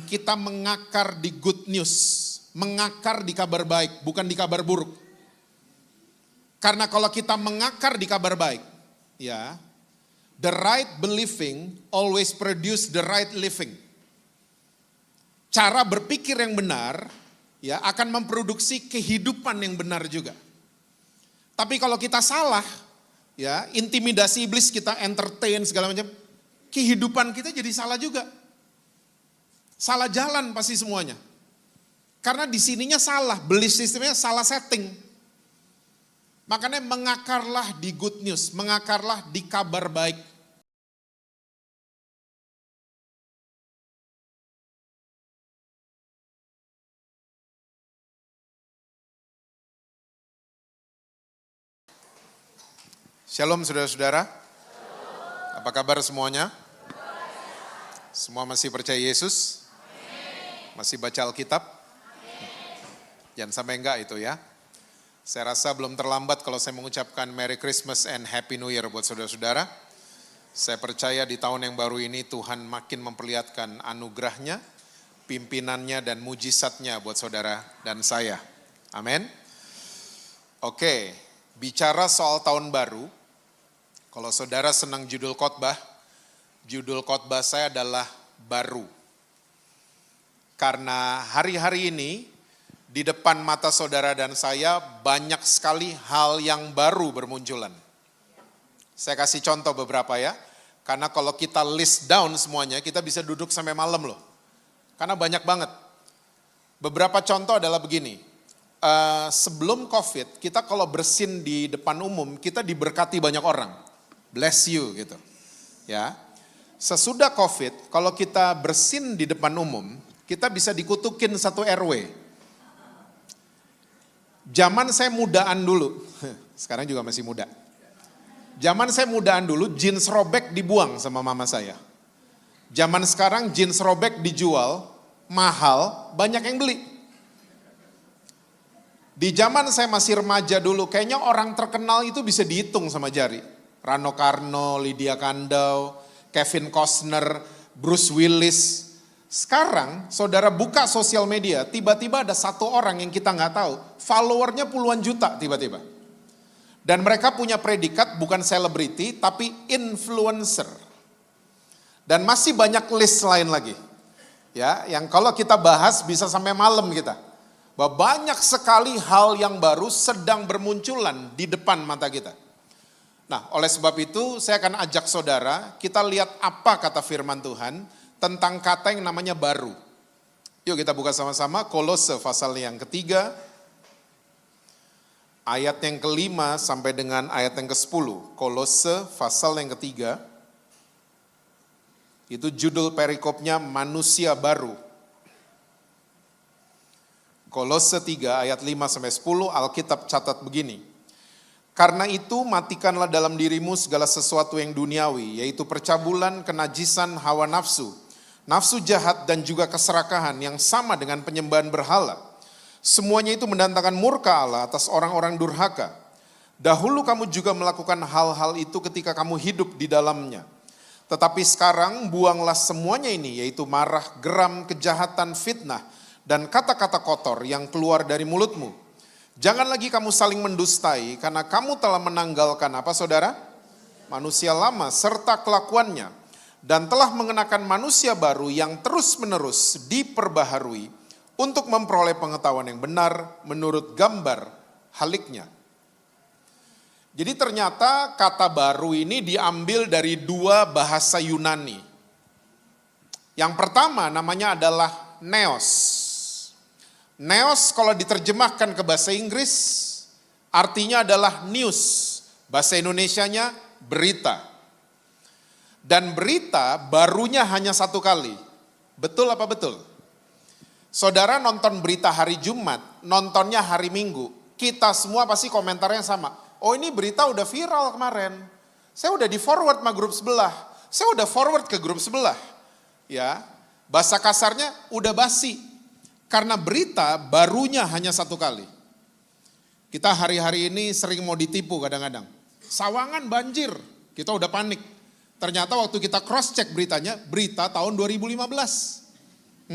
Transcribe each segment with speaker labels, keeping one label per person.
Speaker 1: Kita mengakar di good news, mengakar di kabar baik, bukan di kabar buruk. Karena kalau kita mengakar di kabar baik, ya, the right believing always produce the right living. Cara berpikir yang benar, ya, akan memproduksi kehidupan yang benar juga. Tapi kalau kita salah, ya, intimidasi iblis, kita entertain segala macam, kehidupan kita jadi salah juga. Salah jalan pasti semuanya. Karena di sininya salah, belief sistemnya salah setting. Makanya mengakarlah di good news, mengakarlah di kabar baik. Shalom saudara-saudara. Apa kabar semuanya? Semua masih percaya Yesus? Masih baca Alkitab? Jangan sampai enggak itu ya. Saya rasa belum terlambat kalau saya mengucapkan Merry Christmas and Happy New Year buat saudara-saudara. Saya percaya di tahun yang baru ini Tuhan makin memperlihatkan anugerahnya, pimpinannya dan mujizatnya buat saudara dan saya. Amin. Oke, bicara soal tahun baru, kalau saudara senang judul khotbah saya adalah baru. Karena hari-hari ini di depan mata saudara dan saya banyak sekali hal yang baru bermunculan. Saya kasih contoh beberapa ya. Karena kalau kita list down semuanya kita bisa duduk sampai malam loh. Karena banyak banget. Beberapa contoh adalah begini. Sebelum COVID kita kalau bersin di depan umum kita diberkati banyak orang. Bless you gitu. Ya. Sesudah COVID kalau kita bersin di depan umum kita bisa dikutukin satu RW. Zaman saya mudaan dulu, sekarang juga masih muda. Zaman saya mudaan dulu jeans robek dibuang sama mama saya. Zaman sekarang jeans robek dijual, mahal, banyak yang beli. Di zaman saya masih remaja dulu, kayaknya orang terkenal itu bisa dihitung sama jari. Rano Karno, Lydia Kandau, Kevin Costner, Bruce Willis. Sekarang saudara buka sosial media, tiba-tiba ada satu orang yang kita nggak tahu, followernya puluhan juta tiba-tiba. Dan mereka punya predikat bukan selebriti, tapi influencer. Dan masih banyak list lain lagi. Ya, yang kalau kita bahas bisa sampai malam kita. Bahwa banyak sekali hal yang baru sedang bermunculan di depan mata kita. Nah, oleh sebab itu saya akan ajak saudara, kita lihat apa kata firman Tuhan tentang kata yang namanya baru. Yuk kita buka sama-sama Kolose pasal yang ketiga, ayat yang kelima sampai dengan ayat yang ke-10. Kolose pasal yang ketiga, itu judul perikopnya manusia baru. Kolose 3 ayat 5 sampai 10, Alkitab catat begini. Karena itu matikanlah dalam dirimu segala sesuatu yang duniawi, yaitu percabulan, kenajisan, hawa nafsu, nafsu jahat dan juga keserakahan yang sama dengan penyembahan berhala. Semuanya itu mendatangkan murka Allah atas orang-orang durhaka. Dahulu kamu juga melakukan hal-hal itu ketika kamu hidup di dalamnya. Tetapi sekarang buanglah semuanya ini, yaitu marah, geram, kejahatan, fitnah, dan kata-kata kotor yang keluar dari mulutmu. Jangan lagi kamu saling mendustai, karena kamu telah menanggalkan apa saudara? Manusia lama serta kelakuannya. Dan telah mengenakan manusia baru yang terus-menerus diperbaharui untuk memperoleh pengetahuan yang benar menurut gambar haliknya. Jadi ternyata kata baru ini diambil dari dua bahasa Yunani. Yang pertama namanya adalah neos. Neos kalau diterjemahkan ke bahasa Inggris artinya adalah news. Bahasa Indonesianya berita. Dan berita barunya hanya satu kali. Betul apa betul? Saudara nonton berita hari Jumat, nontonnya hari Minggu. Kita semua pasti komentarnya sama. Oh ini berita udah viral kemarin. Saya udah di forward sama grup sebelah. Saya udah forward ke grup sebelah. Ya, bahasa kasarnya udah basi. Karena berita barunya hanya satu kali. Kita hari-hari ini sering mau ditipu kadang-kadang. Sawangan banjir, kita udah panik. Ternyata waktu kita cross check beritanya, berita tahun 2015.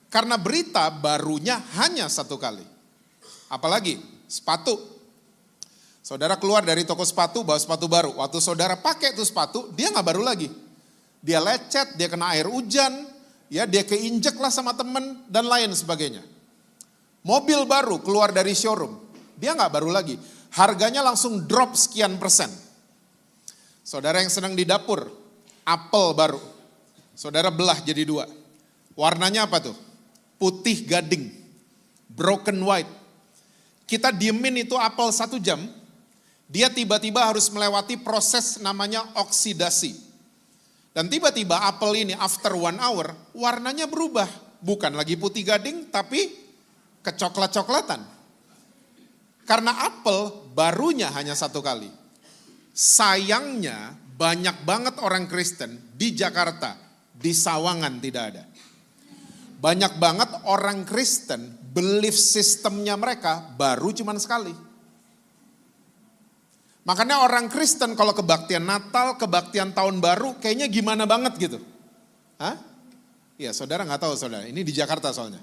Speaker 1: Karena berita barunya hanya satu kali. Apalagi sepatu. Saudara keluar dari toko sepatu, bawa sepatu baru. Waktu saudara pakai tuh sepatu, dia nggak baru lagi. Dia lecet, dia kena air hujan, ya dia keinjek lah sama temen, dan lain sebagainya. Mobil baru keluar dari showroom, dia nggak baru lagi. Harganya langsung drop sekian persen. Saudara yang sedang di dapur, apel baru. Saudara belah jadi dua. Warnanya apa tuh? Putih gading, broken white. Kita diemin itu apel 1 jam, dia tiba-tiba harus melewati proses namanya oksidasi. Dan tiba-tiba apel ini after 1 hour, warnanya berubah. Bukan lagi putih gading, tapi kecoklat-coklatan. Karena apel barunya hanya 1 kali. Sayangnya banyak banget orang Kristen di Jakarta, di Sawangan tidak ada. Banyak banget orang Kristen, belief sistemnya mereka baru cuman sekali. Makanya orang Kristen kalau kebaktian Natal, kebaktian Tahun Baru, kayaknya gimana banget gitu. Hah? Iya, saudara nggak tahu saudara, ini di Jakarta soalnya.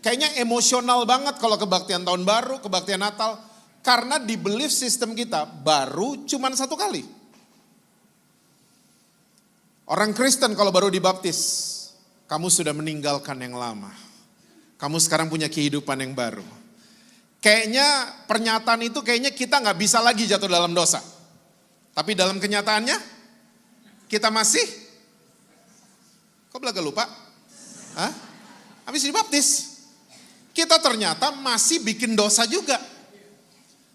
Speaker 1: Kayaknya emosional banget kalau kebaktian Tahun Baru, kebaktian Natal. Karena di belief system kita baru cuman 1 kali. Orang Kristen kalau baru dibaptis, kamu sudah meninggalkan yang lama. Kamu sekarang punya kehidupan yang baru. Kayaknya pernyataan itu kayaknya kita nggak bisa lagi jatuh dalam dosa. Tapi dalam kenyataannya, kita masih, kok belaga lupa? Hah? Habis dibaptis. Kita ternyata masih bikin dosa juga.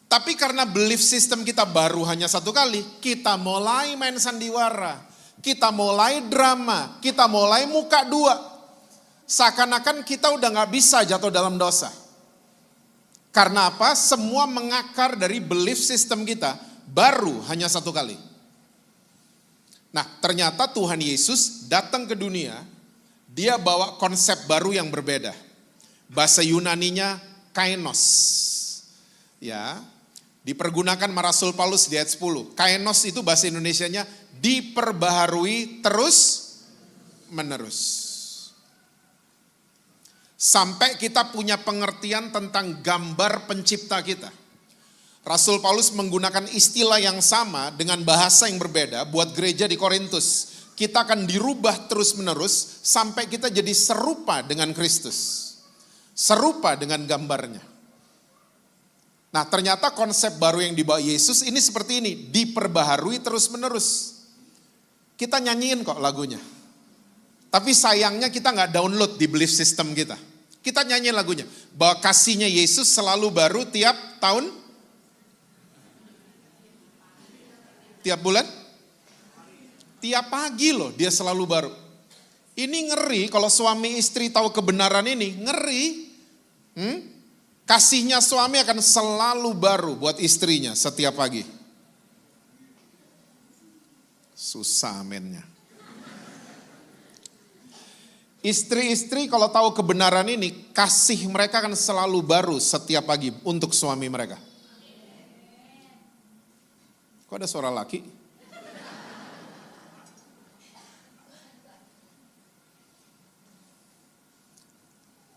Speaker 1: Tapi karena belief system kita baru hanya 1 kali, kita mulai main sandiwara, kita mulai drama, kita mulai muka 2. Seakan-akan kita udah gak bisa jatuh dalam dosa. Karena apa? Semua mengakar dari belief system kita baru hanya 1 kali. Nah, ternyata Tuhan Yesus datang ke dunia, dia bawa konsep baru yang berbeda. Bahasa Yunaninya kainos. Ya, dipergunakan sama Rasul Paulus di ayat 10. Kainos itu bahasa Indonesianya diperbaharui terus menerus. Sampai kita punya pengertian tentang gambar pencipta kita. Rasul Paulus menggunakan istilah yang sama dengan bahasa yang berbeda buat gereja di Korintus. Kita akan dirubah terus menerus sampai kita jadi serupa dengan Kristus. Serupa dengan gambarnya. Nah, ternyata konsep baru yang dibawa Yesus ini seperti ini, diperbaharui terus menerus. Kita nyanyiin kok lagunya. Tapi sayangnya kita nggak download di belief system kita. Kita nyanyiin lagunya, bahwa kasihnya Yesus selalu baru tiap tahun, tiap bulan, tiap pagi loh dia selalu baru. Ini ngeri kalau suami istri tahu kebenaran ini, ngeri. Kasihnya suami akan selalu baru buat istrinya setiap pagi. Susah amennya. Istri-istri kalau tahu kebenaran ini, kasih mereka akan selalu baru setiap pagi untuk suami mereka. Kok ada suara laki?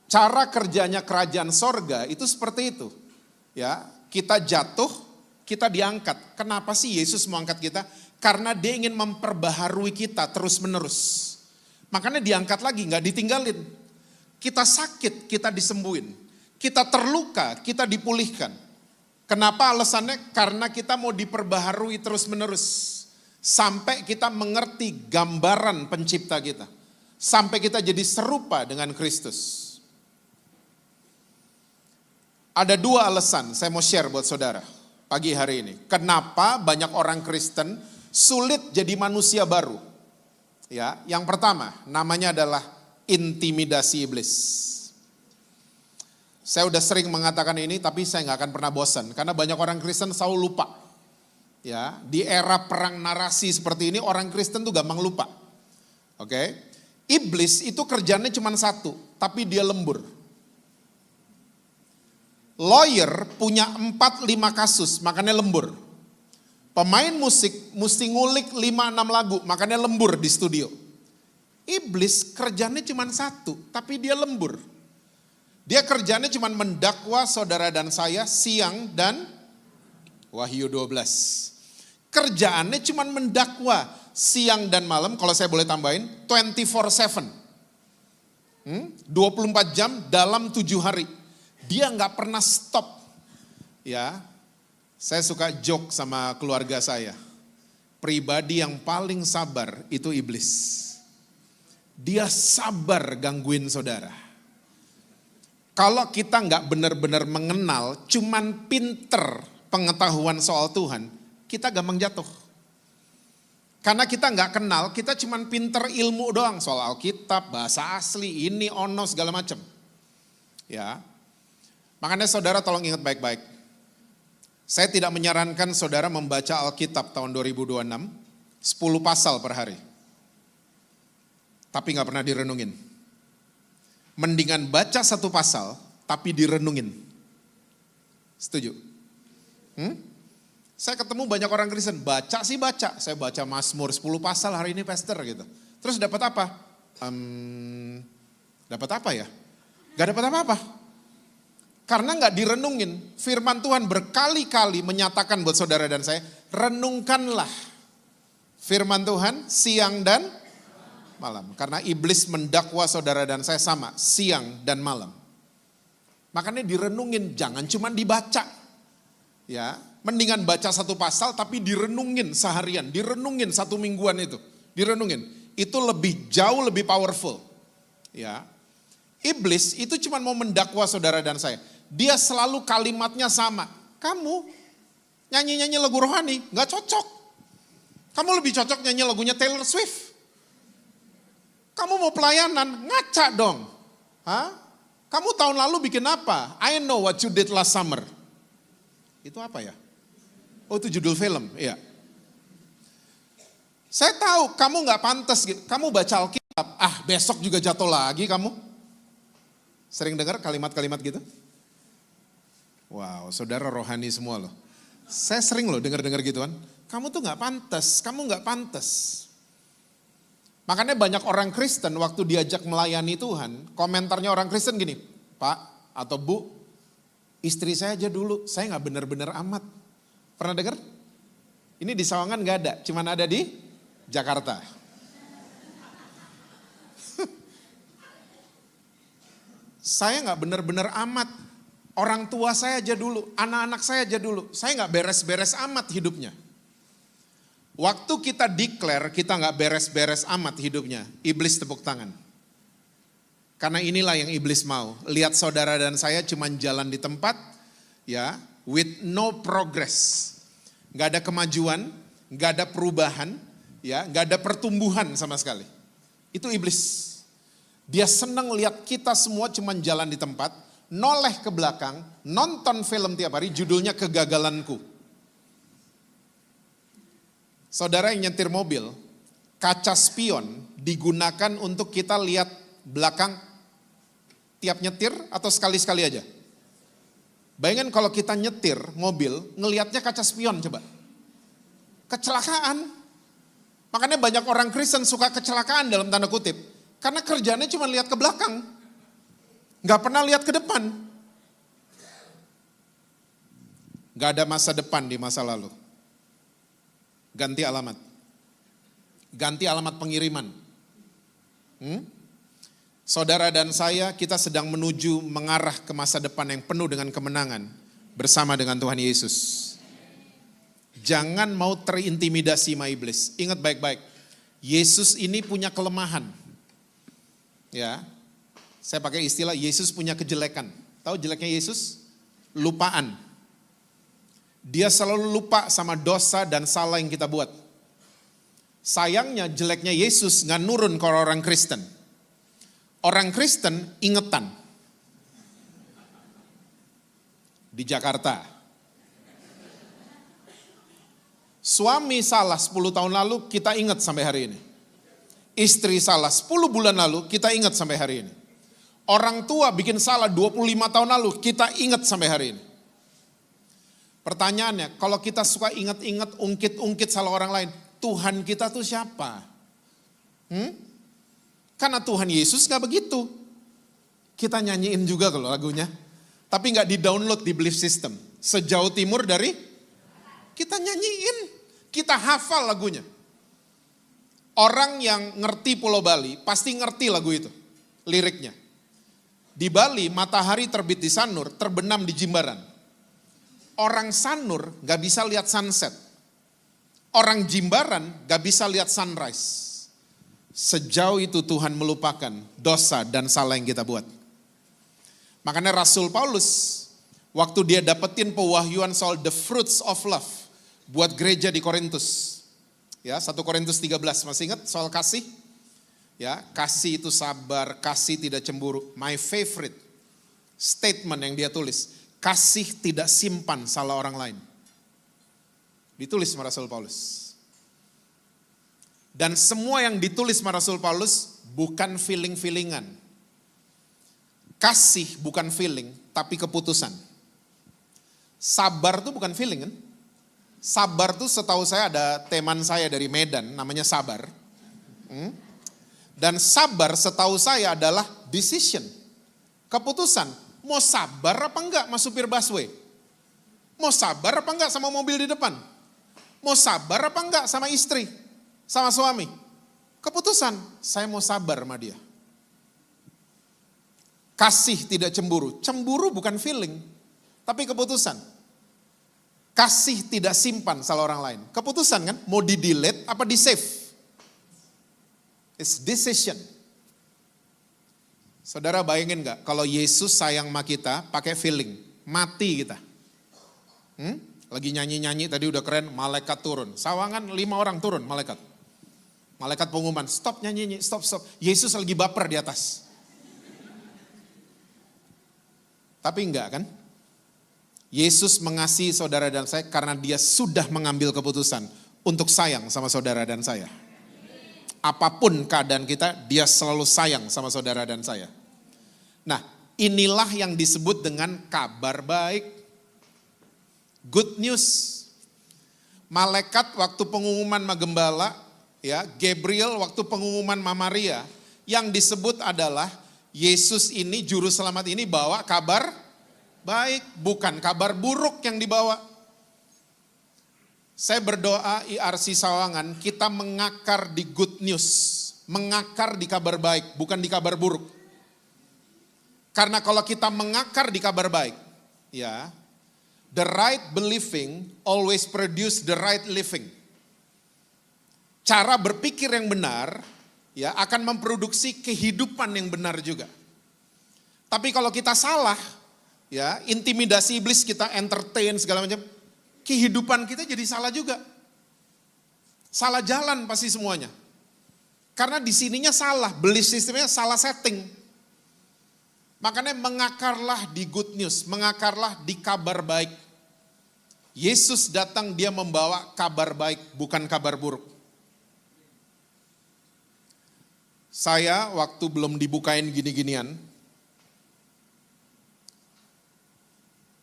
Speaker 1: Cara kerjanya kerajaan sorga itu seperti itu. Ya, kita jatuh, kita diangkat. Kenapa sih Yesus mau angkat kita? Karena dia ingin memperbaharui kita terus menerus. Makanya diangkat lagi, gak ditinggalin. Kita sakit, kita disembuhin. Kita terluka, kita dipulihkan. Kenapa alasannya? Karena kita mau diperbaharui terus menerus. Sampai kita mengerti gambaran pencipta kita. Sampai kita jadi serupa dengan Kristus. Ada 2 alasan saya mau share buat saudara pagi hari ini. Kenapa banyak orang Kristen sulit jadi manusia baru? Ya, yang pertama namanya adalah intimidasi iblis. Saya udah sering mengatakan ini, tapi saya nggak akan pernah bosan karena banyak orang Kristen selalu lupa. Ya, di era perang narasi seperti ini orang Kristen tuh gampang lupa. Oke, iblis itu kerjanya cuma 1, tapi dia lembur. Lawyer punya 4-5 kasus, makanya lembur. Pemain musik mesti ngulik 5-6 lagu, makanya lembur di studio. Iblis kerjanya cuma satu, tapi dia lembur. Dia kerjanya cuma mendakwa saudara dan saya siang dan Wahyu 12. Kerjaannya cuma mendakwa siang dan malam, kalau saya boleh tambahin, 24/7. 24 jam dalam 7 hari. Dia nggak pernah stop. Ya, saya suka joke sama keluarga saya. Pribadi yang paling sabar itu iblis. Dia sabar gangguin saudara. Kalau kita nggak benar-benar mengenal, cuman pinter pengetahuan soal Tuhan, kita gampang jatuh. Karena kita nggak kenal, kita cuman pinter ilmu doang soal Alkitab, bahasa asli, ini, ono, segala macam. Ya, makanya saudara tolong ingat baik-baik. Saya tidak menyarankan saudara membaca Alkitab tahun 2026, 10 pasal per hari. Tapi nggak pernah direnungin. Mendingan baca 1 pasal, tapi direnungin. Setuju? Saya ketemu banyak orang Kristen, baca sih baca. Saya baca Mazmur 10 pasal hari ini pastor gitu. Terus dapat apa? Dapat apa ya? Gak dapat apa-apa. Karena gak direnungin. Firman Tuhan berkali-kali menyatakan buat saudara dan saya, renungkanlah firman Tuhan siang dan malam. Karena iblis mendakwa saudara dan saya sama, siang dan malam. Makanya direnungin, jangan cuma dibaca. Ya, mendingan baca 1 pasal tapi direnungin seharian, direnungin 1 mingguan itu, direnungin. Itu lebih jauh lebih powerful. Ya. Iblis itu cuma mau mendakwa saudara dan saya. Dia selalu kalimatnya sama. Kamu nyanyi-nyanyi lagu rohani, gak cocok. Kamu lebih cocok nyanyi lagunya Taylor Swift. Kamu mau pelayanan, ngaca dong. Hah? Kamu tahun lalu bikin apa? I know what you did last summer. Itu apa ya? Oh, itu judul film, iya. Saya tahu kamu gak pantas, kamu baca Alkitab, besok juga jatuh lagi kamu. Sering dengar kalimat-kalimat gitu? Wow, saudara rohani semua loh. Saya sering loh dengar-dengar gituan. Kamu tuh gak pantas, kamu gak pantas. Makanya banyak orang Kristen waktu diajak melayani Tuhan, komentarnya orang Kristen gini, Pak atau Bu, istri saya aja dulu, saya gak benar-benar amat. Pernah dengar? Ini di Sawangan gak ada, cuman ada di Jakarta. Saya gak benar-benar amat. Orang tua saya aja dulu, anak-anak saya aja dulu. Saya gak beres-beres amat hidupnya. Waktu kita declare, kita gak beres-beres amat hidupnya. Iblis tepuk tangan. Karena inilah yang iblis mau. Lihat saudara dan saya cuman jalan di tempat, ya, with no progress. Gak ada kemajuan, gak ada perubahan, ya, gak ada pertumbuhan sama sekali. Itu iblis. Dia senang lihat kita semua cuman jalan di tempat, noleh ke belakang, nonton film tiap hari, judulnya Kegagalanku. Saudara yang nyetir mobil, kaca spion digunakan untuk kita lihat belakang tiap nyetir atau sekali-sekali aja? Bayangin kalau kita nyetir mobil, ngelihatnya kaca spion coba. Kecelakaan. Makanya banyak orang Kristen suka kecelakaan dalam tanda kutip. Karena kerjanya cuma lihat ke belakang. Gak pernah lihat ke depan. Gak ada masa depan di masa lalu. Ganti alamat. Ganti alamat pengiriman. Saudara dan saya, kita sedang menuju mengarah ke masa depan yang penuh dengan kemenangan bersama dengan Tuhan Yesus. Jangan mau terintimidasi sama iblis. Ingat baik-baik, Yesus ini punya kelemahan. Ya, saya pakai istilah Yesus punya kejelekan. Tahu jeleknya Yesus? Lupaan. Dia selalu lupa sama dosa dan salah yang kita buat. Sayangnya jeleknya Yesus gak nurun ke orang Kristen. Orang Kristen ingetan. Di Jakarta. Suami salah 10 tahun lalu, kita ingat sampai hari ini. Istri salah 10 bulan lalu, kita ingat sampai hari ini. Orang tua bikin salah 25 tahun lalu, kita ingat sampai hari ini. Pertanyaannya, kalau kita suka ingat-ingat, ungkit-ungkit salah orang lain, Tuhan kita tuh siapa? Karena Tuhan Yesus gak begitu. Kita nyanyiin juga kalau lagunya. Tapi gak di-download di belief system. Sejauh timur dari kita nyanyiin. Kita hafal lagunya. Orang yang ngerti Pulau Bali pasti ngerti lagu itu. Liriknya. Di Bali matahari terbit di Sanur, terbenam di Jimbaran. Orang Sanur gak bisa lihat sunset. Orang Jimbaran gak bisa lihat sunrise. Sejauh itu Tuhan melupakan dosa dan salah yang kita buat. Makanya Rasul Paulus, waktu dia dapetin pewahyuan soal the fruits of love, buat gereja di Korintus. Ya, 1 Korintus 13, masih ingat soal kasih? Ya, kasih itu sabar, kasih tidak cemburu. My favorite statement yang dia tulis, kasih tidak simpan salah orang lain. Ditulis sama Rasul Paulus. Dan semua yang ditulis sama Rasul Paulus bukan feeling-feelingan. Kasih bukan feeling, tapi keputusan. Sabar tuh bukan feeling kan? Sabar tuh setahu saya ada teman saya dari Medan, namanya Sabar. Dan sabar setahu saya adalah decision. Keputusan. Mau sabar apa enggak sama supir busway? Mau sabar apa enggak sama mobil di depan? Mau sabar apa enggak sama istri? Sama suami? Keputusan, saya mau sabar sama dia. Kasih tidak cemburu. Cemburu bukan feeling, tapi keputusan. Kasih tidak simpan salah orang lain. Keputusan kan, mau di-delete apa di-save? It's decision. Saudara bayangin gak, kalau Yesus sayang sama kita pakai feeling, mati kita. Lagi nyanyi-nyanyi tadi udah keren, malaikat turun. Sawangan 5 orang turun malaikat. Malaikat pengumuman, stop nyanyi, stop. Yesus lagi baper di atas. Tapi enggak kan? Yesus mengasihi saudara dan saya karena dia sudah mengambil keputusan untuk sayang sama saudara dan saya. Apapun keadaan kita, dia selalu sayang sama saudara dan saya. Nah, inilah yang disebut dengan kabar baik. Good news. Malaikat waktu pengumuman Magembala, ya, Gabriel waktu pengumuman Mama Maria, yang disebut adalah Yesus ini, juru selamat ini bawa kabar baik, bukan kabar buruk yang dibawa. Saya berdoa IRC Sawangan, kita mengakar di good news, mengakar di kabar baik, bukan di kabar buruk. Karena kalau kita mengakar di kabar baik, ya, the right believing always produce the right living. Cara berpikir yang benar, ya, akan memproduksi kehidupan yang benar juga. Tapi kalau kita salah, ya, intimidasi iblis kita entertain segala macam, kehidupan kita jadi salah juga. Salah jalan pasti semuanya. Karena di sininya salah, belief sistemnya salah setting. Makanya mengakarlah di good news, mengakarlah di kabar baik. Yesus datang dia membawa kabar baik, bukan kabar buruk. Saya waktu belum dibukain gini-ginian,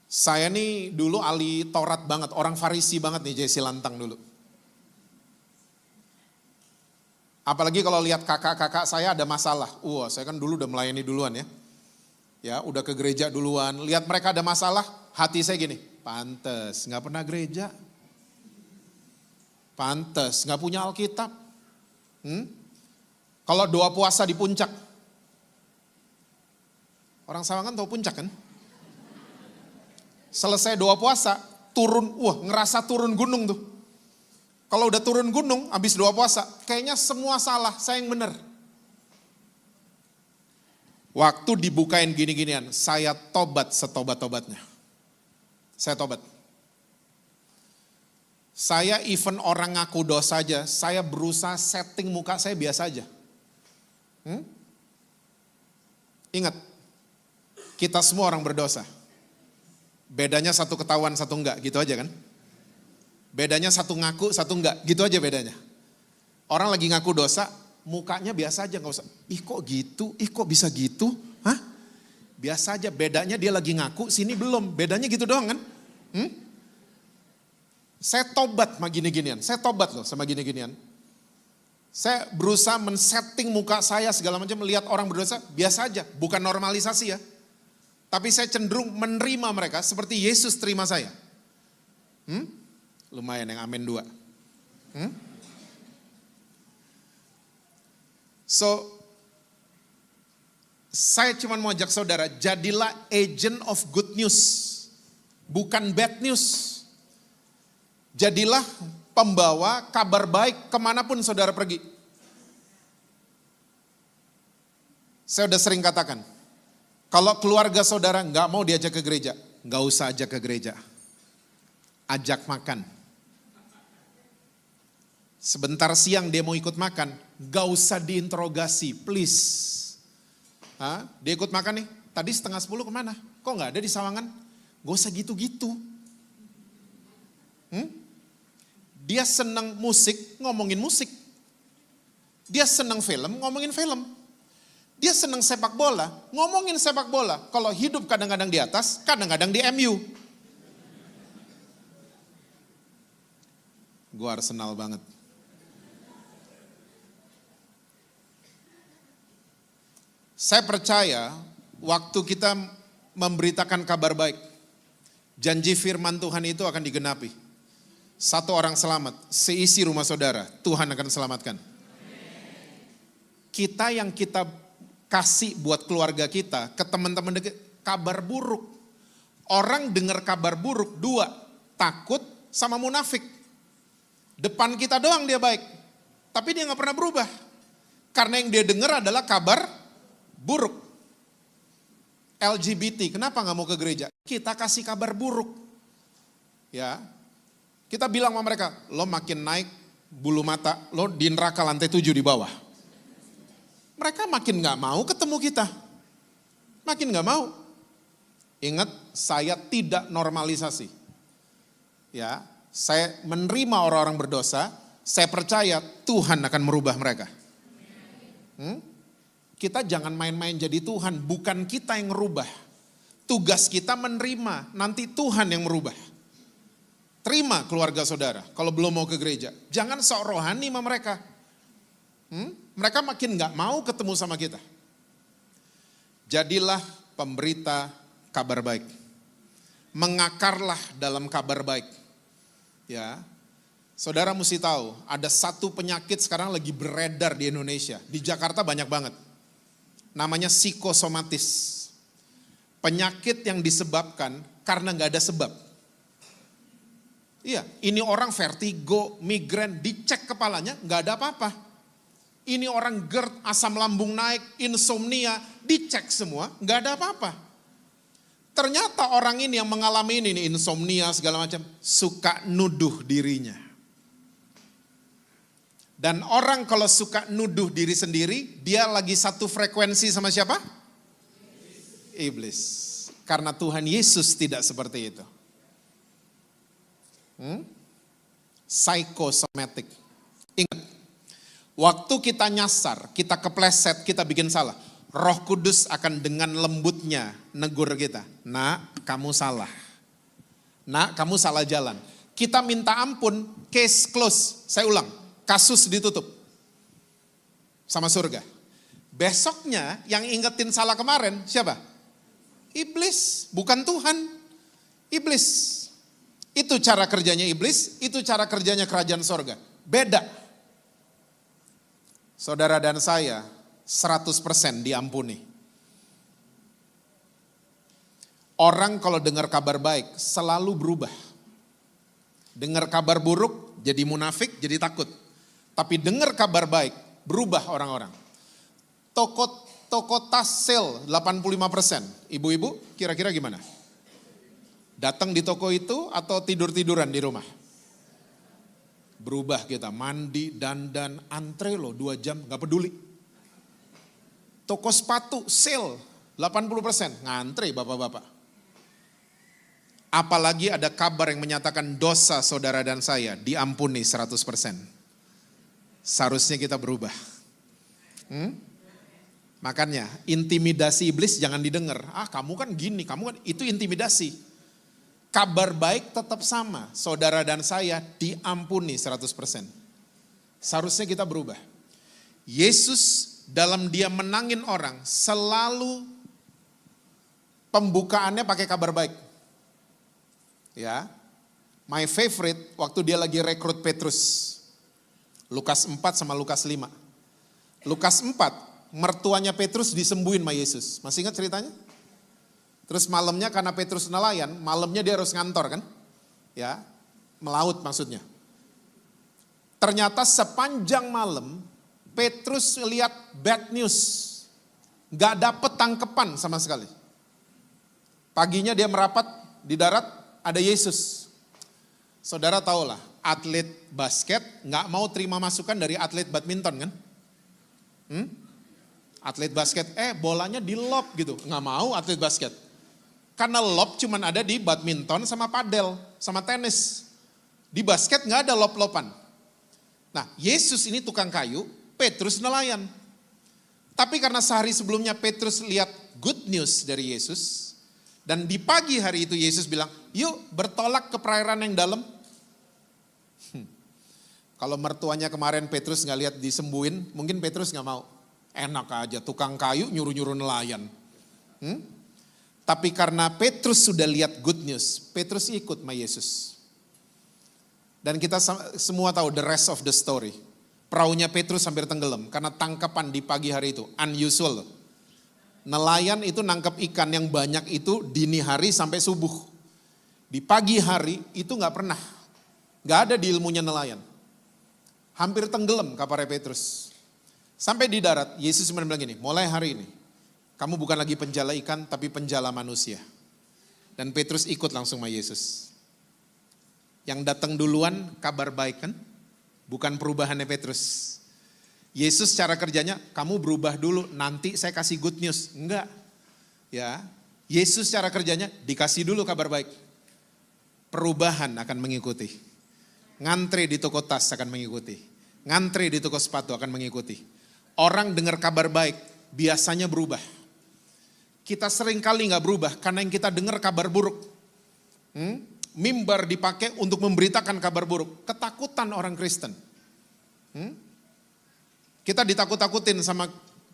Speaker 1: saya nih dulu ahli Taurat banget, orang Farisi banget nih Jesse Lantang dulu. Apalagi kalau lihat kakak-kakak saya ada masalah. Saya kan dulu udah melayani duluan ya. Ya, udah ke gereja duluan. Lihat mereka ada masalah, hati saya gini, pantes gak pernah gereja. Pantes gak punya Alkitab. Kalau doa puasa di puncak. Orang Sawangan tahu puncak kan? Selesai doa puasa, turun, ngerasa turun gunung tuh. Kalau udah turun gunung, habis doa puasa, kayaknya semua salah, saya yang benar. Waktu dibukain gini-ginian, saya tobat setobat-tobatnya. Saya tobat. Saya even orang ngaku dosa aja, saya berusaha setting muka saya biasa aja. Ingat, kita semua orang berdosa. Bedanya satu ketahuan, satu enggak, gitu aja kan. Bedanya satu ngaku, satu enggak, gitu aja bedanya. Orang lagi ngaku dosa, mukanya biasa aja, gak usah, ih kok gitu, ih kok bisa gitu, hah? Biasa aja, bedanya dia lagi ngaku, sini belum, bedanya gitu doang kan. Saya tobat sama gini-ginian, saya tobat loh sama gini-ginian. Saya berusaha men-setting muka saya segala macam, melihat orang berdosa, biasa aja, bukan normalisasi ya. Tapi saya cenderung menerima mereka seperti Yesus terima saya. Lumayan yang amin 2. So, saya cuma mau ajak saudara, jadilah agent of good news, bukan bad news. Jadilah pembawa kabar baik kemanapun saudara pergi. Saya udah sering katakan, kalau keluarga saudara nggak mau diajak ke gereja, nggak usah ajak ke gereja. Ajak makan. Sebentar siang dia mau ikut makan, nggak usah diinterogasi, please. Dia ikut makan nih, tadi 9:30 kemana? Kok nggak ada di Sawangan? Gak usah gitu-gitu. Dia senang musik, ngomongin musik. Dia senang film, ngomongin film. Dia senang sepak bola, ngomongin sepak bola. Kalau hidup kadang-kadang di atas, kadang-kadang di MU. Gue Arsenal banget. Saya percaya waktu kita memberitakan kabar baik, janji firman Tuhan itu akan digenapi. 1 orang selamat, seisi rumah saudara, Tuhan akan selamatkan. Kita yang kita kasih buat keluarga kita, ke teman-teman dekat, kabar buruk. Orang dengar kabar buruk, 2, takut sama munafik. Depan kita doang dia baik, tapi dia gak pernah berubah. Karena yang dia dengar adalah kabar buruk. LGBT, kenapa gak mau ke gereja? Kita kasih kabar buruk. Ya, kita bilang sama mereka, lo makin naik bulu mata, lo di neraka lantai 7 di bawah. Mereka makin gak mau ketemu kita. Makin gak mau. Ingat, saya tidak normalisasi. Ya, saya menerima orang-orang berdosa, saya percaya Tuhan akan merubah mereka. Kita jangan main-main jadi Tuhan, bukan kita yang merubah. Tugas kita menerima, nanti Tuhan yang merubah. Terima keluarga saudara, kalau belum mau ke gereja. Jangan sok rohani sama mereka. Mereka makin gak mau ketemu sama kita. Jadilah pemberita kabar baik. Mengakarlah dalam kabar baik. Ya, saudara mesti tahu, ada satu penyakit sekarang lagi beredar di Indonesia. Di Jakarta banyak banget. Namanya psikosomatis. Penyakit yang disebabkan karena gak ada sebab. Iya, ini orang vertigo, migrain, dicek kepalanya, nggak ada apa-apa. Ini orang GERD, asam lambung naik, insomnia, dicek semua, nggak ada apa-apa. Ternyata orang ini yang mengalami ini insomnia segala macam, suka nuduh dirinya. Dan orang kalau suka nuduh diri sendiri, dia lagi satu frekuensi sama siapa? Iblis. Karena Tuhan Yesus tidak seperti itu. Psikosomatik. Ingat, waktu kita nyasar, kita kepleset, kita bikin salah, Roh Kudus akan dengan lembutnya negur kita. Nak, kamu salah. Nak, kamu salah jalan. Kita minta ampun, case close. Saya ulang, kasus ditutup sama surga. Besoknya yang ingetin salah kemarin siapa? Iblis, bukan Tuhan. Iblis. Itu cara kerjanya iblis, itu cara kerjanya kerajaan sorga. Beda. Saudara dan saya 100% diampuni. Orang kalau dengar kabar baik selalu berubah. Dengar kabar buruk jadi munafik, jadi takut. Tapi dengar kabar baik berubah orang-orang. Toko tas sale 85%. Ibu-ibu kira-kira gimana? Datang di toko itu atau tidur-tiduran di rumah? Berubah kita, mandi, dandan, antre loh 2 jam, gak peduli. Toko sepatu, sale, 80%, ngantre bapak-bapak. Apalagi ada kabar yang menyatakan dosa saudara dan saya diampuni 100%. Seharusnya kita berubah. Makanya intimidasi iblis jangan didengar. Kamu kan gini, kamu kan, itu intimidasi. Kabar baik tetap sama, saudara dan saya diampuni 100%. Seharusnya kita berubah. Yesus dalam dia menangin orang selalu pembukaannya pakai kabar baik. Ya. My favorite waktu dia lagi rekrut Petrus. Lukas 4 sama Lukas 5. Lukas 4, mertuanya Petrus disembuhin sama Yesus. Masih ingat ceritanya? Terus malamnya karena Petrus nelayan, malamnya dia harus ngantor kan? Ya, melaut maksudnya. Ternyata sepanjang malam Petrus lihat bad news. Gak dapet tangkepan sama sekali. Paginya dia merapat di darat, ada Yesus. Saudara tahulah, atlet basket gak mau terima masukan dari atlet badminton kan? Atlet basket, bolanya di lob gitu. Gak mau atlet basket. Karena lob cuman ada di badminton sama padel, sama tenis. Di basket gak ada lob-loban. Nah, Yesus ini tukang kayu, Petrus nelayan. Tapi karena sehari sebelumnya Petrus lihat good news dari Yesus, dan di pagi hari itu Yesus bilang, yuk bertolak ke perairan yang dalam. Kalau mertuanya kemarin Petrus gak lihat disembuhin, mungkin Petrus gak mau. Enak aja, tukang kayu nyuruh-nyuruh nelayan. Tapi karena Petrus sudah lihat good news, Petrus ikut sama Yesus. Dan kita semua tahu the rest of the story. Perahunya Petrus hampir tenggelam karena tangkapan di pagi hari itu, unusual. Nelayan itu nangkap ikan yang banyak itu dini hari sampai subuh. Di pagi hari itu gak pernah. Gak ada di ilmunya nelayan. Hampir tenggelam kapalnya Petrus. Sampai di darat, Yesus cuma bilang gini, mulai hari ini, kamu bukan lagi penjala ikan, tapi penjala manusia. Dan Petrus ikut langsung sama Yesus. Yang datang duluan kabar baik kan? Bukan perubahannya Petrus. Yesus cara kerjanya, kamu berubah dulu, nanti saya kasih good news. Enggak. Ya, Yesus cara kerjanya, dikasih dulu kabar baik. Perubahan akan mengikuti. Ngantri di toko tas akan mengikuti. Ngantri di toko sepatu akan mengikuti. Orang dengar kabar baik, biasanya berubah. Kita sering kali gak berubah karena yang kita dengar kabar buruk. Mimbar dipakai untuk memberitakan kabar buruk. Ketakutan orang Kristen. Kita ditakut-takutin sama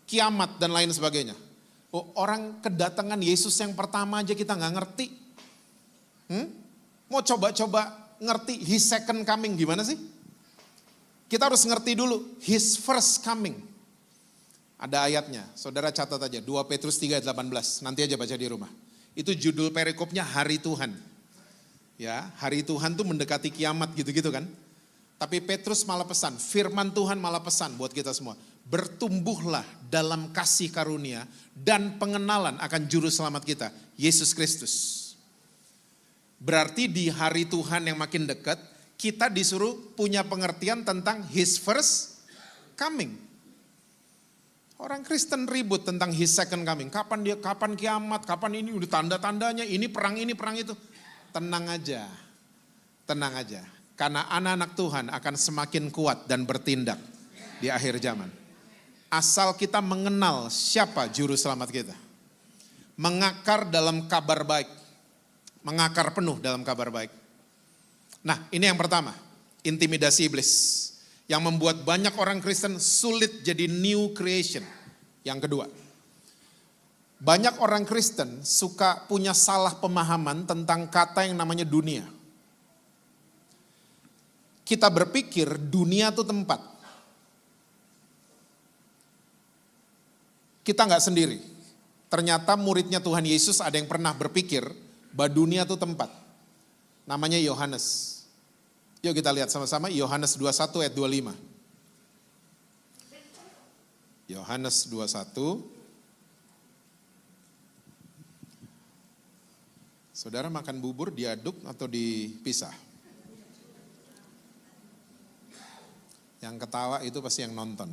Speaker 1: kiamat dan lain sebagainya. Orang kedatangan Yesus yang pertama aja kita gak ngerti. Mau coba-coba ngerti his second coming gimana sih? Kita harus ngerti dulu his first coming. Ada ayatnya, saudara catat aja, 2 Petrus 3 ayat 18, nanti aja baca di rumah. Itu judul perikopnya Hari Tuhan. Ya, Hari Tuhan tuh mendekati kiamat gitu-gitu kan. Tapi Petrus malah pesan, firman Tuhan malah pesan buat kita semua. Bertumbuhlah dalam kasih karunia dan pengenalan akan juru selamat kita, Yesus Kristus. Berarti di hari Tuhan yang makin dekat, kita disuruh punya pengertian tentang his first coming. Orang Kristen ribut tentang his second coming. Kapan kiamat, kapan ini udah tanda-tandanya, ini perang itu. Tenang aja. Tenang aja. Karena anak-anak Tuhan akan semakin kuat dan bertindak di akhir zaman. Asal kita mengenal siapa juru selamat kita. Mengakar dalam kabar baik. Mengakar penuh dalam kabar baik. Nah, ini yang pertama, intimidasi iblis. Yang membuat banyak orang Kristen sulit jadi new creation. Yang kedua, banyak orang Kristen suka punya salah pemahaman tentang kata yang namanya dunia. Kita berpikir dunia itu tempat. Kita nggak sendiri. Ternyata muridnya Tuhan Yesus ada yang pernah berpikir bahwa dunia itu tempat. Namanya Yohanes. Yuk kita lihat sama-sama Yohanes 21 ayat 25. Yohanes 21. Saudara makan bubur diaduk atau dipisah? Yang ketawa itu pasti yang nonton.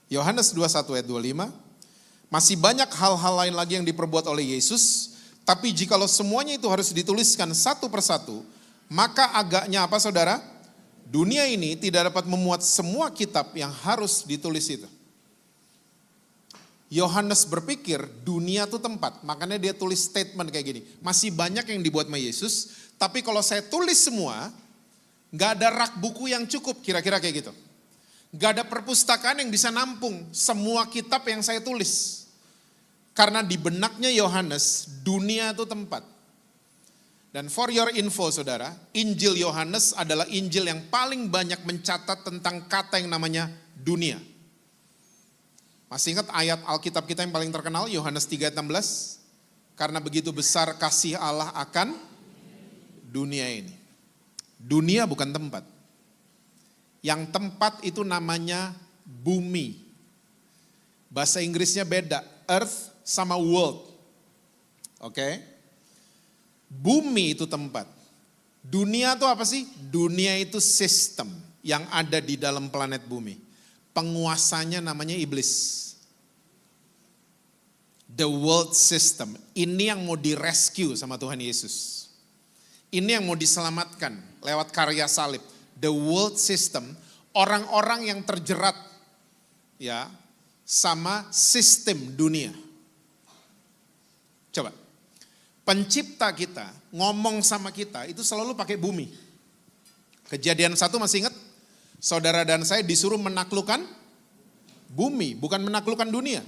Speaker 1: Yohanes 21 ayat 25. Masih banyak hal-hal lain lagi yang diperbuat oleh Yesus. Tapi jikalau semuanya itu harus dituliskan satu persatu, maka agaknya apa saudara? Dunia ini tidak dapat memuat semua kitab yang harus ditulis itu. Yohanes berpikir dunia itu tempat, makanya dia tulis statement kayak gini. Masih banyak yang dibuat sama Yesus, tapi kalau saya tulis semua, gak ada rak buku yang cukup, kira-kira kayak gitu. Gak ada perpustakaan yang bisa nampung semua kitab yang saya tulis. Karena di benaknya Yohanes, dunia itu tempat. Dan for your info saudara, Injil Yohanes adalah Injil yang paling banyak mencatat tentang kata yang namanya dunia. Masih ingat ayat Alkitab kita yang paling terkenal, Yohanes 3:16? Karena begitu besar kasih Allah akan dunia ini. Dunia bukan tempat. Yang tempat itu namanya bumi. Bahasa Inggrisnya beda, earth sama world. Oke? Bumi itu tempat. Dunia itu apa sih? Dunia itu sistem yang ada di dalam planet bumi. Penguasanya namanya iblis. The world system. Ini yang mau direscue sama Tuhan Yesus. Ini yang mau diselamatkan lewat karya salib. The world system, orang-orang yang terjerat ya sama sistem dunia. Coba. Pencipta kita ngomong sama kita itu selalu pakai bumi. Kejadian 1 masih ingat? Saudara dan saya disuruh menaklukkan bumi, bukan menaklukkan dunia.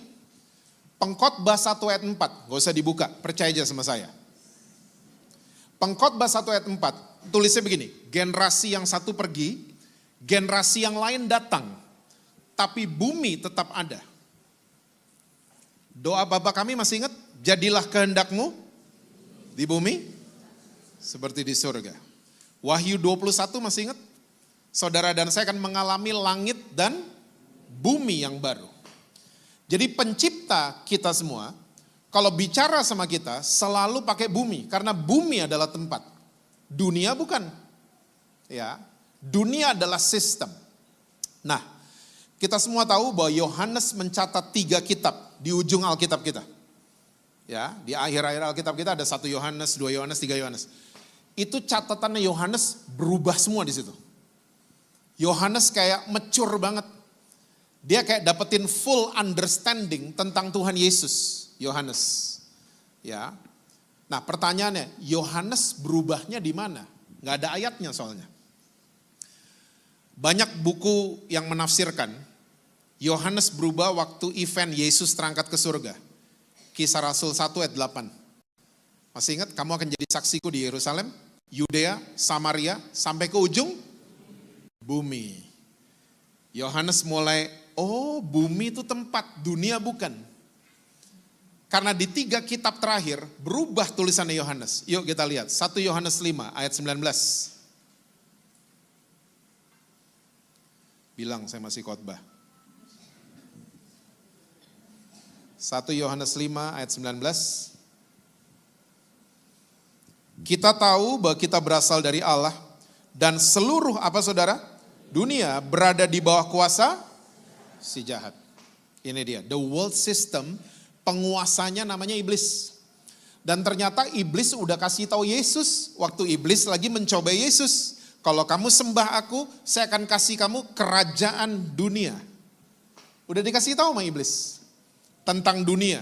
Speaker 1: Pengkhotbah 1 ayat 4, gak usah dibuka, percaya aja sama saya. Pengkhotbah 1 ayat 4, tulisnya begini, generasi yang satu pergi, generasi yang lain datang, tapi bumi tetap ada. Doa Bapa kami masih ingat? Jadilah kehendakmu di bumi seperti di surga. Wahyu 21 masih ingat? Saudara dan saya akan mengalami langit dan bumi yang baru. Jadi pencipta kita semua, kalau bicara sama kita selalu pakai bumi. Karena bumi adalah tempat. Dunia bukan. Ya, dunia adalah sistem. Nah, kita semua tahu bahwa Yohanes mencatat 3 kitab di ujung Alkitab kita. Ya, di akhir-akhir Alkitab kita ada 1 Yohanes, 2 Yohanes, 3 Yohanes. Itu catatannya Yohanes berubah semua di situ. Yohanes kayak mature banget. Dia kayak dapetin full understanding tentang Tuhan Yesus, Yohanes. Ya. Nah, pertanyaannya, Yohanes berubahnya di mana? Nggak ada ayatnya soalnya. Banyak buku yang menafsirkan Yohanes berubah waktu event Yesus terangkat ke surga. Kisah Rasul 1 ayat 8. Masih ingat, kamu akan jadi saksiku di Yerusalem, Yudea, Samaria, sampai ke ujung bumi. Yohanes mulai, oh bumi itu tempat, dunia bukan. Karena di 3 kitab terakhir berubah tulisannya Yohanes. Yuk kita lihat, 1 Yohanes 5 ayat 19. Bilang saya masih khotbah. 1 Yohanes 5 ayat 19. Kita tahu bahwa kita berasal dari Allah dan seluruh apa saudara? Dunia berada di bawah kuasa si jahat. Ini dia, the world system, penguasanya namanya iblis. Dan ternyata iblis udah kasih tahu Yesus waktu iblis lagi mencoba Yesus. Kalau kamu sembah aku, saya akan kasih kamu kerajaan dunia. Udah dikasih tahu sama iblis tentang dunia.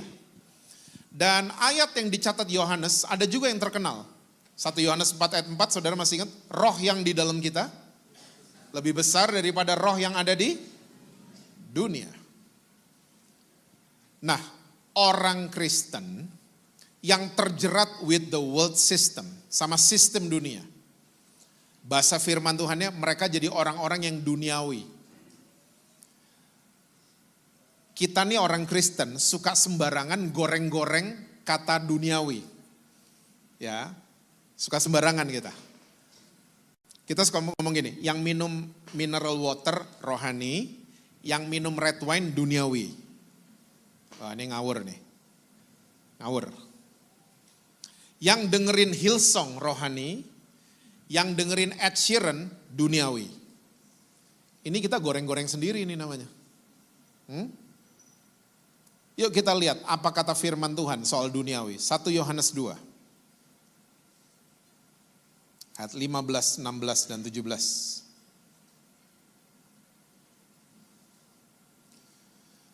Speaker 1: Dan ayat yang dicatat Yohanes ada juga yang terkenal. 1 Yohanes 4 ayat 4, saudara masih ingat? Roh yang di dalam kita lebih besar daripada roh yang ada di dunia. Nah, orang Kristen yang terjerat with the world system, sama sistem dunia. Bahasa firman Tuhannya, mereka jadi orang-orang yang duniawi. Kita nih orang Kristen suka sembarangan goreng-goreng kata duniawi. Ya, suka sembarangan kita. Kita suka ngomong gini, yang minum mineral water rohani, yang minum red wine duniawi. Wah, ini ngawur nih. Ngawur. Yang dengerin Hillsong rohani, yang dengerin Ed Sheeran duniawi. Ini kita goreng-goreng sendiri ini namanya. Yuk kita lihat apa kata firman Tuhan soal duniawi. 1 Yohanes 2. Ayat 15, 16, dan 17.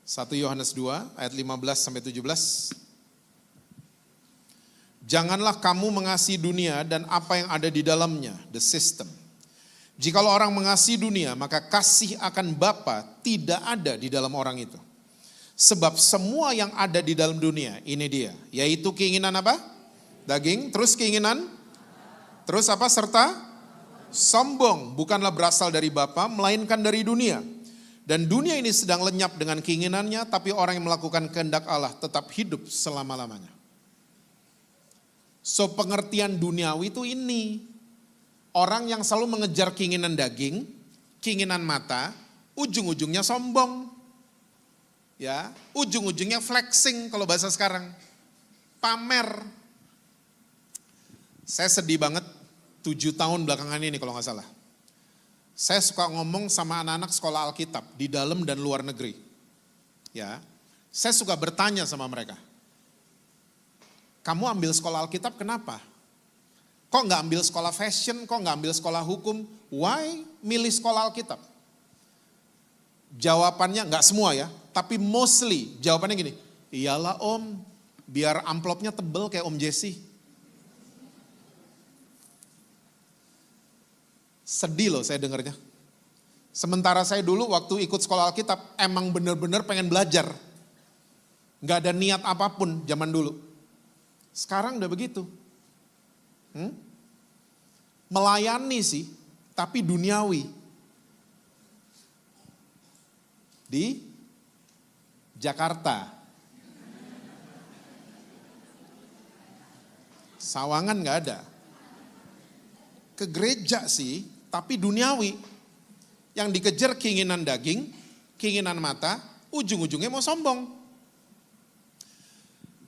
Speaker 1: 1 Yohanes 2 ayat 15 sampai 17. Janganlah kamu mengasihi dunia dan apa yang ada di dalamnya, the system. Jikalau orang mengasihi dunia, maka kasih akan Bapa tidak ada di dalam orang itu. Sebab semua yang ada di dalam dunia, ini dia, yaitu keinginan apa? Daging, terus keinginan, terus apa? Serta sombong, bukanlah berasal dari Bapa, melainkan dari dunia. Dan dunia ini sedang lenyap dengan keinginannya, tapi orang yang melakukan kehendak Allah tetap hidup selama-lamanya. So pengertian duniawi itu ini. Orang yang selalu mengejar keinginan daging, keinginan mata, ujung-ujungnya sombong. Ya, ujung-ujungnya flexing kalau bahasa sekarang. Pamer. Saya sedih banget 7 tahun belakangan ini kalau nggak salah. Saya suka ngomong sama anak-anak sekolah Alkitab di dalam dan luar negeri. Ya, saya suka bertanya sama mereka. Kamu ambil sekolah Alkitab kenapa? Kok nggak ambil sekolah fashion, kok nggak ambil sekolah hukum? Why milih sekolah Alkitab? Jawabannya nggak semua ya, tapi mostly jawabannya gini, iyalah om, biar amplopnya tebel kayak Om Jesse. Sedih loh saya dengarnya. Sementara saya dulu waktu ikut sekolah Alkitab emang bener-bener pengen belajar. Nggak ada niat apapun zaman dulu. Sekarang udah begitu. Melayani sih, tapi duniawi. Di Jakarta. Sawangan nggak ada. Ke gereja sih, tapi duniawi. Yang dikejar keinginan daging, keinginan mata, ujung-ujungnya mau sombong.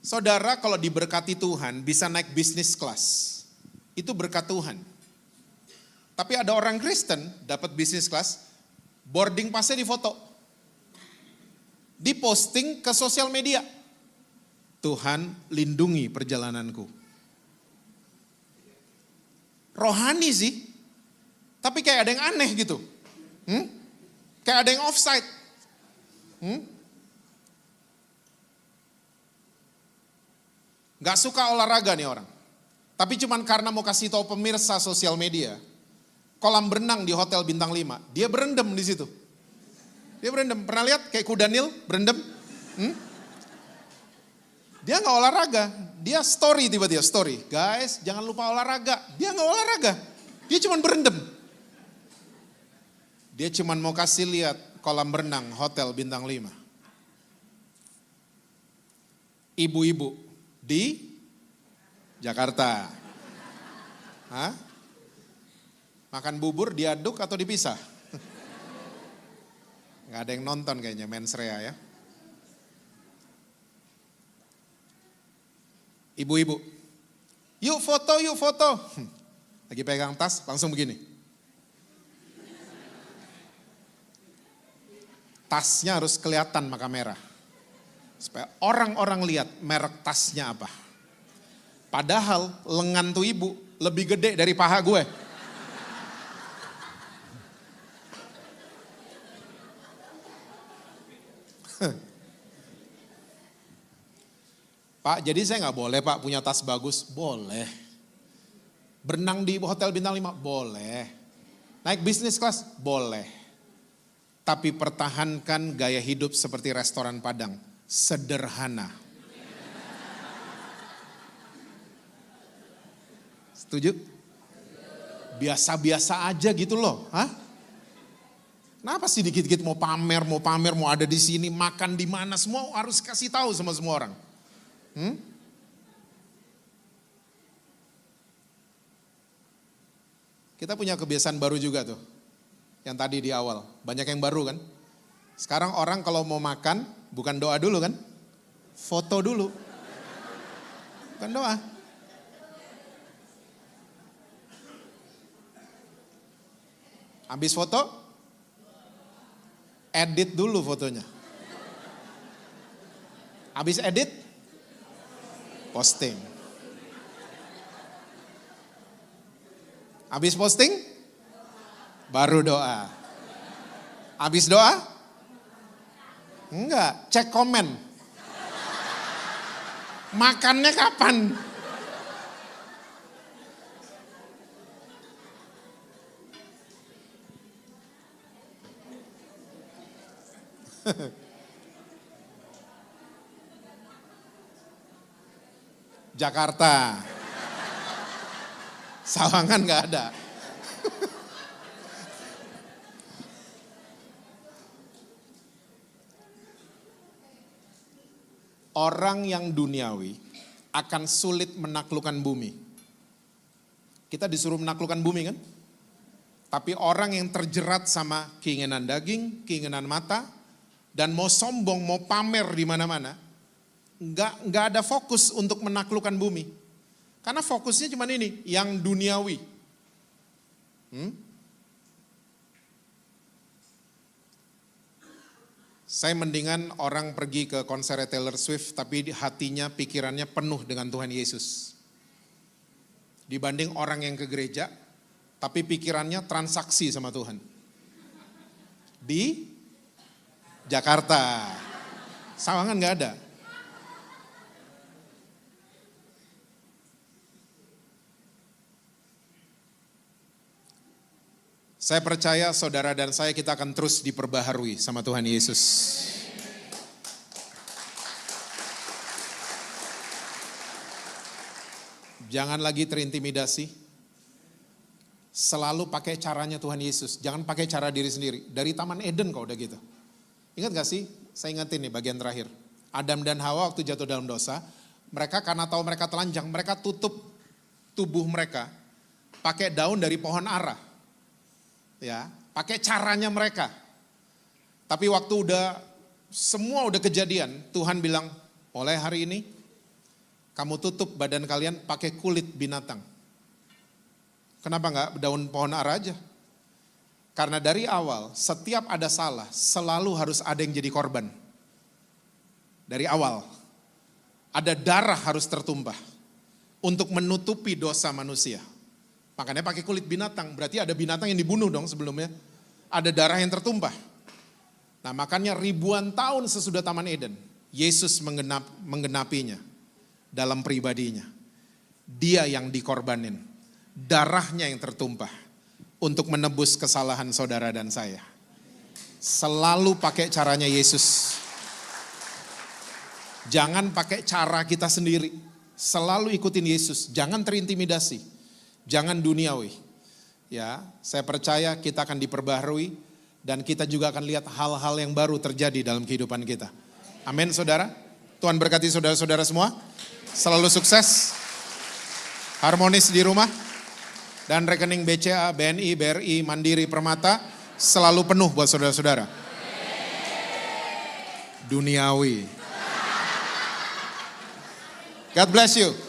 Speaker 1: Saudara kalau diberkati Tuhan bisa naik bisnis kelas. Itu berkat Tuhan. Tapi ada orang Kristen dapat bisnis kelas, boarding passnya difoto. Diposting ke sosial media. Tuhan lindungi perjalananku. Rohani sih, tapi kayak ada yang aneh gitu. Kayak ada yang offside. Gak suka olahraga nih orang. Tapi cuman karena mau kasih tahu pemirsa sosial media, kolam berenang di Hotel Bintang 5, dia berendam di situ. Dia berendam, pernah lihat kayak kuda Nil berendam? Dia gak olahraga, dia story tiba-tiba, story. Guys jangan lupa olahraga, dia gak olahraga, dia cuman berendam. Dia cuman mau kasih lihat kolam berenang Hotel Bintang 5. Ibu-ibu di Jakarta. Hah? Makan bubur diaduk atau dipisah? Gak ada yang nonton kayaknya mensrea ya. Ibu-ibu, yuk foto, yuk foto. Lagi pegang tas langsung begini. Tasnya harus kelihatan sama kamera. Supaya orang-orang lihat merek tasnya apa. Padahal lengan tuh ibu lebih gede dari paha gue. Pak, jadi saya nggak boleh pak punya tas bagus? Boleh. Berenang di Hotel Bintang 5? Boleh. Naik bisnis kelas? Boleh. Tapi pertahankan gaya hidup seperti restoran Padang. Sederhana. Setuju? Biasa-biasa aja gitu loh. Hah? Kenapa sih dikit-dikit mau pamer, mau ada di sini, makan di mana, semua harus kasih tahu sama semua orang. Kita punya kebiasaan baru juga tuh. Yang tadi di awal, banyak yang baru kan. Sekarang orang kalau mau makan, bukan doa dulu kan. Foto dulu. Bukan doa. Habis foto, edit dulu fotonya. Habis edit, posting. Habis posting, baru doa. Habis doa? Enggak, cek komen. Makannya kapan? Jakarta. Sawangan nggak ada. Orang yang duniawi akan sulit menaklukkan bumi. Kita disuruh menaklukkan bumi kan? Tapi orang yang terjerat sama keinginan daging, keinginan mata, dan mau sombong, mau pamer di mana-mana, nggak ada fokus untuk menaklukkan bumi. Karena fokusnya cuma ini, yang duniawi. Saya mendingan orang pergi ke konser Taylor Swift tapi hatinya, pikirannya penuh dengan Tuhan Yesus. Dibanding orang yang ke gereja tapi pikirannya transaksi sama Tuhan. Di Jakarta. Sawangan gak ada. Saya percaya saudara dan saya kita akan terus diperbaharui sama Tuhan Yesus. Jangan lagi terintimidasi. Selalu pakai caranya Tuhan Yesus. Jangan pakai cara diri sendiri. Dari Taman Eden kok udah gitu. Ingat gak sih? Saya ingetin nih bagian terakhir. Adam dan Hawa waktu jatuh dalam dosa. Mereka karena tahu mereka telanjang. Mereka tutup tubuh mereka. Pakai daun dari pohon ara. Ya, pakai caranya mereka. Tapi waktu semua udah kejadian, Tuhan bilang, mulai hari ini kamu tutup badan kalian pakai kulit binatang. Kenapa enggak daun pohon ara aja? Karena dari awal setiap ada salah selalu harus ada yang jadi korban. Dari awal ada darah harus tertumpah untuk menutupi dosa manusia. Makanya pakai kulit binatang, berarti ada binatang yang dibunuh dong sebelumnya. Ada darah yang tertumpah. Nah makanya ribuan tahun sesudah Taman Eden, Yesus menggenapinya dalam pribadinya. Dia yang dikorbanin, darahnya yang tertumpah untuk menebus kesalahan saudara dan saya. Selalu pakai caranya Yesus. Jangan pakai cara kita sendiri, selalu ikutin Yesus, jangan terintimidasi. Jangan duniawi. Ya, saya percaya kita akan diperbaharui dan kita juga akan lihat hal-hal yang baru terjadi dalam kehidupan kita. Amin, saudara. Tuhan berkati saudara-saudara semua. Selalu sukses, harmonis di rumah, dan rekening BCA, BNI, BRI, Mandiri, Permata selalu penuh buat saudara-saudara. Duniawi. God bless you.